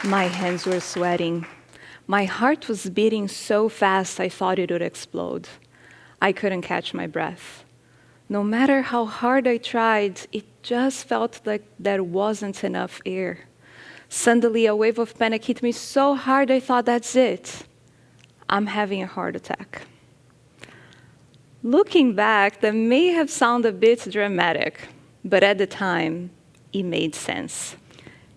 My hands were sweating. My heart was beating so fast I thought it would explode. I couldn't catch my breath. No matter how hard I tried, it just felt like there wasn't enough air. Suddenly, a wave of panic hit me so hard I thought, that's it. I'm having a heart attack. Looking back, that may have sounded a bit dramatic, but at the time, it made sense.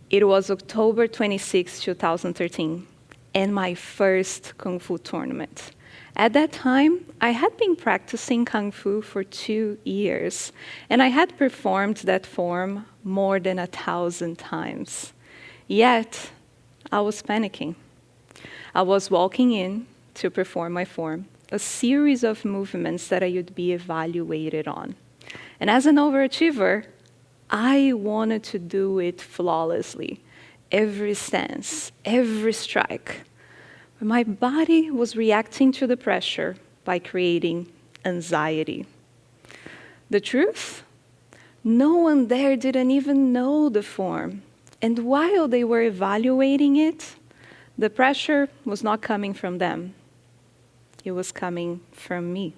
It was October 26, 2013, and my first Kung Fu tournament. At that time, I had been practicing Kung Fu for 2 years, and I had performed that form more than 1,000 times. Yet, I was panicking. I was walking in to perform my form, a series of movements that I would be evaluated on. And as an overachiever, I wanted to do it flawlessly, every stance, every strike. But my body was reacting to the pressure by creating anxiety. The truth? No one there didn't even know the form. And while they were evaluating it, the pressure was not coming from them. It was coming from me.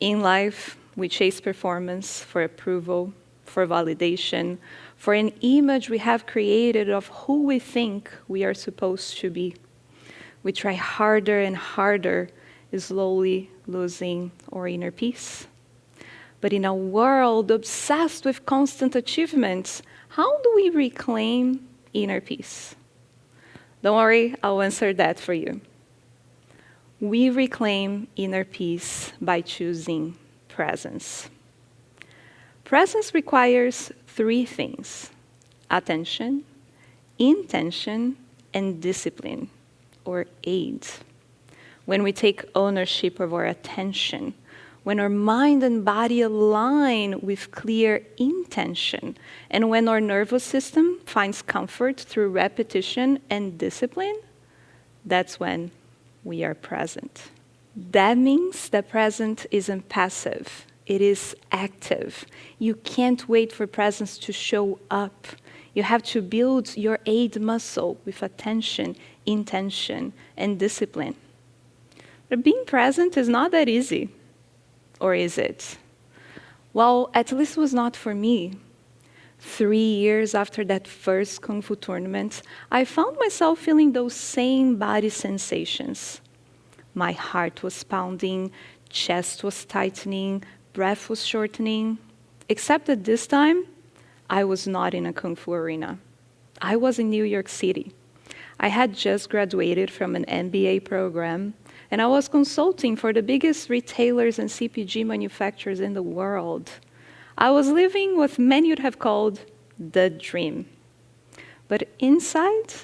In life, we chase performance for approval, for validation, for an image we have created of who we think we are supposed to be. We try harder and harder, slowly losing our inner peace. But in a world obsessed with constant achievements, how do we reclaim inner peace? Don't worry, I'll answer that for you. We reclaim inner peace by choosing presence. Presence requires 3 things: attention, intention, and discipline, or aid. When we take ownership of our attention, when our mind and body align with clear intention, and when our nervous system finds comfort through repetition and discipline, that's when we are present. That means that present isn't passive. It is active. You can't wait for presence to show up. You have to build your aid muscle with attention, intention, and discipline. But being present is not that easy. Or is it? Well, at least it was not for me. 3 years after that first Kung Fu tournament, I found myself feeling those same body sensations. My heart was pounding, chest was tightening, breath was shortening, except that this time, I was not in a Kung Fu arena. I was in New York City. I had just graduated from an MBA program, and I was consulting for the biggest retailers and CPG manufacturers in the world. I was living what many would have called the dream. But inside,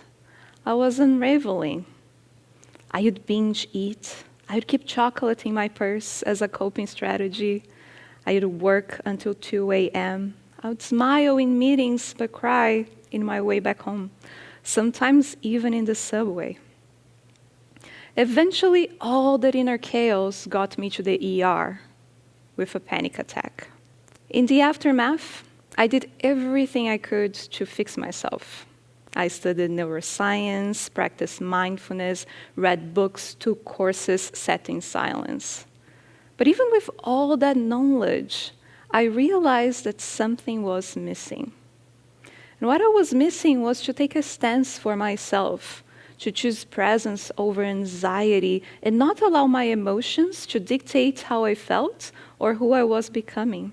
I was unraveling. I would binge eat. I would keep chocolate in my purse as a coping strategy. I would work until 2 a.m. I would smile in meetings but cry in my way back home, sometimes even in the subway. Eventually, all that inner chaos got me to the ER with a panic attack. In the aftermath, I did everything I could to fix myself. I studied neuroscience, practiced mindfulness, read books, took courses, sat in silence. But even with all that knowledge, I realized that something was missing. And what I was missing was to take a stance for myself, to choose presence over anxiety, and not allow my emotions to dictate how I felt or who I was becoming.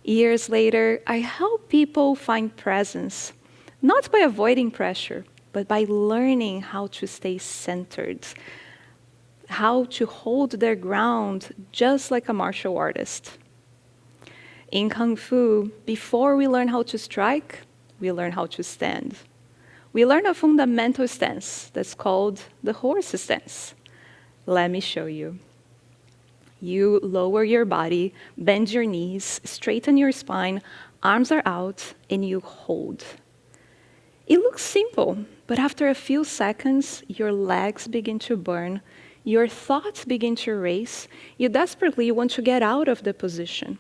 Years later, I help people find presence, not by avoiding pressure, but by learning how to stay centered, how to hold their ground just like a martial artist. In Kung Fu, before we learn how to strike, we learn how to stand. We learn a fundamental stance that's called the horse stance. Let me show you. You lower your body, bend your knees, straighten your spine, arms are out, and you hold. It looks simple, but after a few seconds, your legs begin to burn, your thoughts begin to race, you desperately want to get out of the position.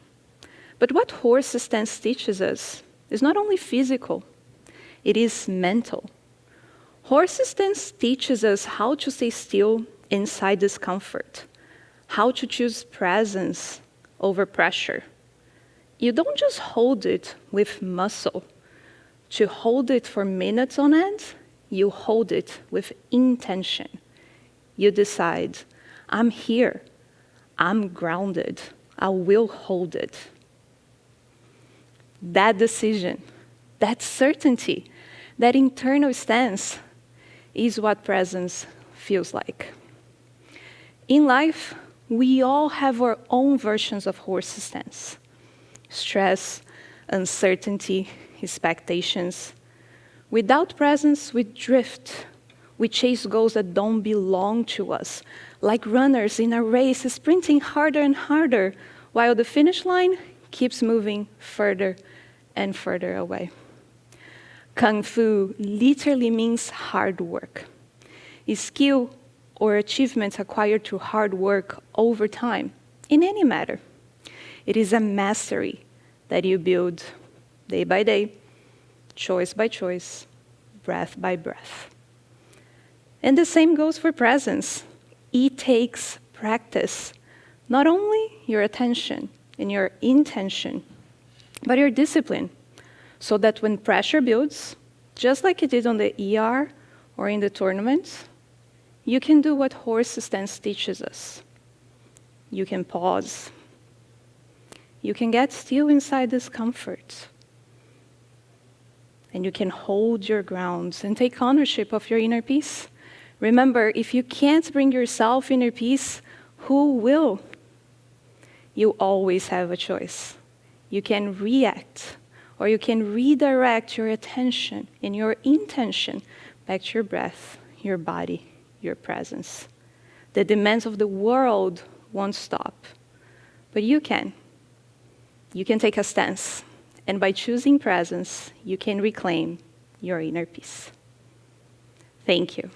But what horse stance teaches us is not only physical, it is mental. Horse stance teaches us how to stay still inside discomfort, how to choose presence over pressure. You don't just hold it with muscle. To hold it for minutes on end, you hold it with intention. You decide, I'm here, I'm grounded, I will hold it. That decision, that certainty, that internal stance is what presence feels like. In life, we all have our own versions of horse stance. Stress, uncertainty, expectations. Without presence, we drift. We chase goals that don't belong to us, like runners in a race sprinting harder and harder, while the finish line keeps moving further and further away. Kung Fu literally means hard work. It's skill or achievements acquired through hard work over time, in any matter. It is a mastery that you build day by day, choice by choice, breath by breath. And the same goes for presence. It takes practice, not only your attention and your intention, but your discipline, so that when pressure builds, just like it did on the ER or in the tournament, you can do what horse stance teaches us. You can pause. You can get still inside discomfort. And you can hold your ground and take ownership of your inner peace. Remember, if you can't bring yourself inner peace, who will? You always have a choice. You can react, or you can redirect your attention and your intention back to your breath, your body, your presence. The demands of the world won't stop, but you can. You can take a stance, and by choosing presence, you can reclaim your inner peace. Thank you.